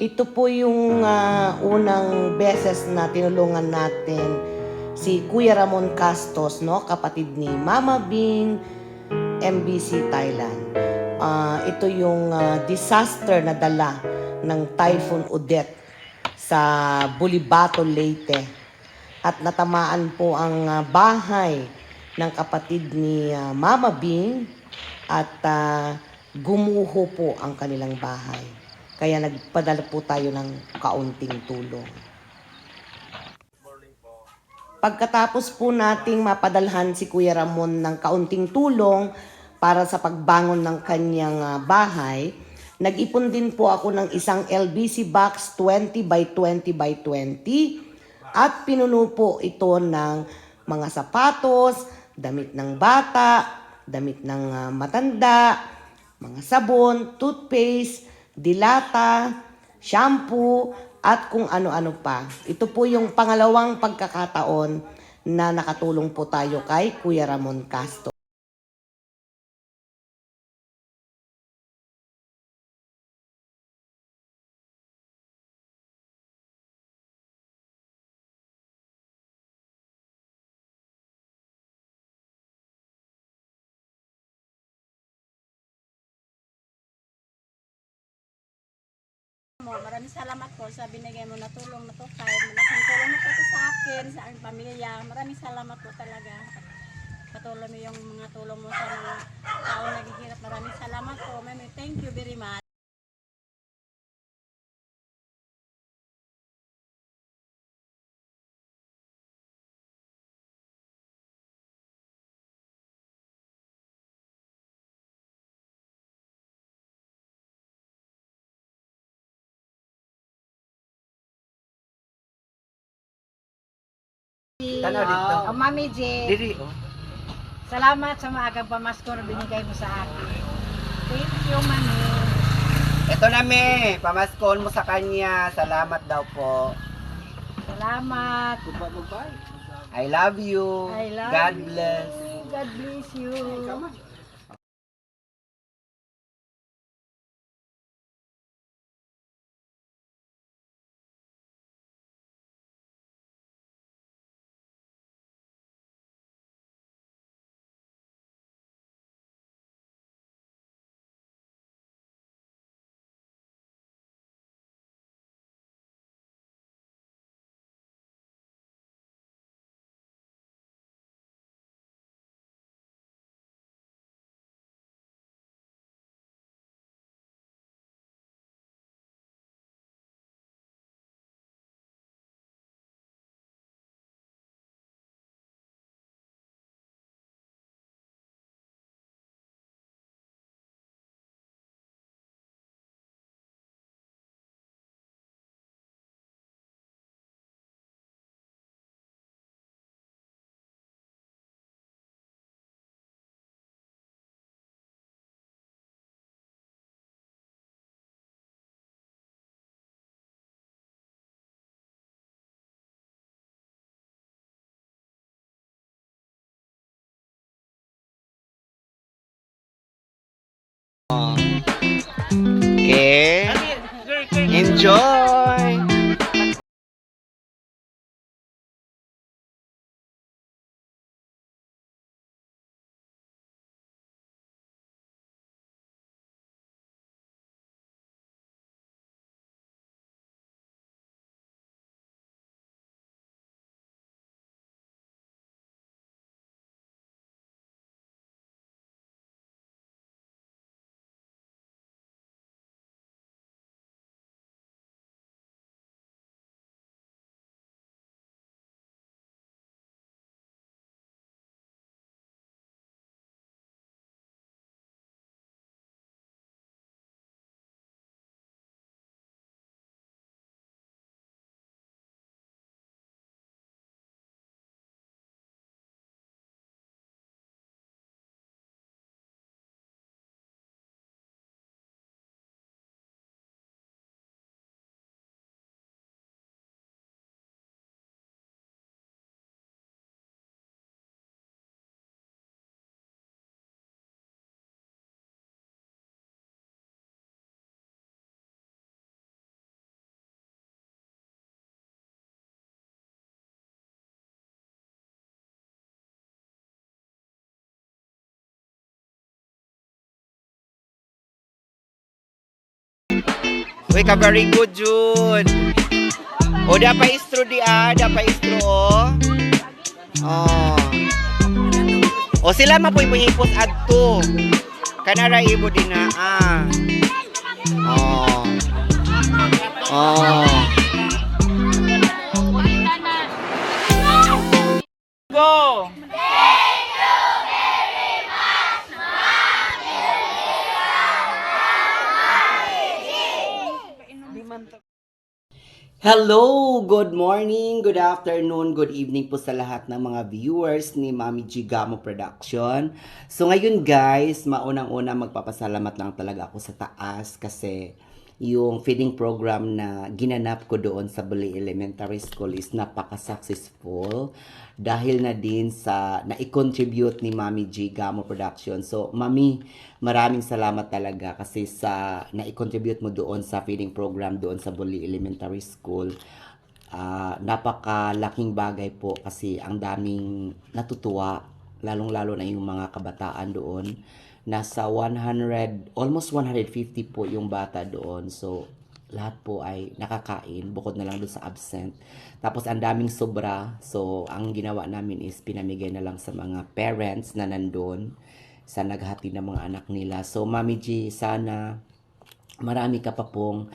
Ito po yung unang beses na tinulungan natin si Kuya Ramon Castos, no? Kapatid ni Mama Bing, MBC Thailand. Ito yung disaster na dala ng Typhoon Odette sa Bulibato, Leyte. At natamaan po ang bahay ng kapatid ni Mama Bing at gumuho po ang kanilang bahay. Kaya nagpadala po tayo ng kaunting tulong. Pagkatapos po nating mapadalhan si Kuya Ramon ng kaunting tulong para sa pagbangon ng kanyang bahay, nag-ipon din po ako ng isang LBC box 20 by 20 by 20 at pinuno po ito ng mga sapatos, damit ng bata, damit ng matanda, mga sabon, toothpaste, dilata, shampoo, at kung ano-ano pa. Ito po yung pangalawang pagkakataon na nakatulong po tayo kay Kuya Ramon Castro. Maraming salamat po sa binigay mo na tulong na to. Kahit malaking tulong na po to sa akin, sa aking pamilya. Maraming salamat po talaga. Patuloy mo yung mga tulong mo sa mga tao naghihirap. Maraming salamat po. Mami, thank you very much. Tanaw dito. Mami J, Diri, oh. salamat sa maagang pamasko na binigay mo sa akin. Thank you, Mami. Ito na, me. Pamaskon mo sa kanya. Salamat daw po. Salamat. I love you. I love God you. bless. God bless you. Okay. Enjoy. Uy, ka very good, Jud. O, dapat istro dapat istro, Oh. O, sila mapuy-puhipos adto. Kanara ibo din na, Oh. Oh. Go! Hello! Good morning, good afternoon, good evening po sa lahat ng mga viewers ni Mami G Gamo Production. So ngayon guys, maunang-una magpapasalamat lang talaga ako sa taas kasi yung feeding program na ginanap ko doon sa Buli Elementary School is napaka-successful dahil na din sa na-contribute ni Mami G Gamo Production. So Mami, maraming salamat talaga kasi sa na-contribute mo doon sa feeding program doon sa Buli Elementary School. Napakalaking bagay po kasi ang daming natutuwa, lalong-lalo na yung mga kabataan doon. Nasa 100, almost 150 po yung bata doon. So, lahat po ay nakakain, bukod na lang doon sa absent. Tapos, ang daming sobra. So, ang ginawa namin is pinamigay na lang sa mga parents na nandun sa naghati ng mga anak nila. So, Mami G, sana marami ka pa pong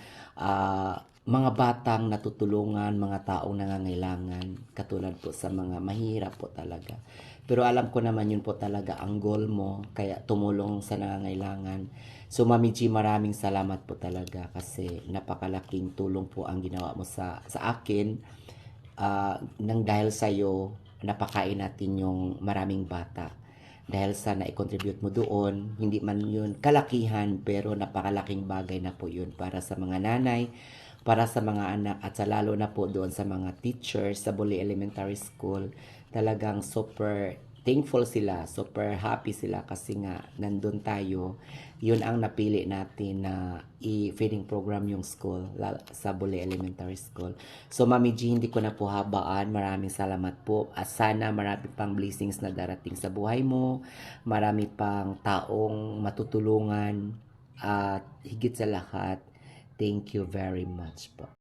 mga batang natutulungan, mga taong nangangailangan, katulad po sa mga mahirap po talaga. Pero alam ko naman yun po talaga ang goal mo, kaya tumulong sa nangangailangan. So Mami G, maraming salamat po talaga kasi napakalaking tulong po ang ginawa mo sa akin. Nang dahil sa'yo, napakain natin yung maraming bata. Dahil sa na-contribute mo doon, hindi man yun kalakihan, pero napakalaking bagay na po yun para sa mga nanay, para sa mga anak, at sa lalo na po doon sa mga teachers sa Buli Elementary School. Talagang super thankful sila, super happy sila kasi nga nandun tayo. Yun ang napili natin na i-feeding program yung school sa Buli Elementary School. So Mami G, hindi ko na po habaan. Maraming salamat po. At sana marami pang blessings na darating sa buhay mo. Marami pang taong matutulungan. At higit sa lahat, thank you very much po.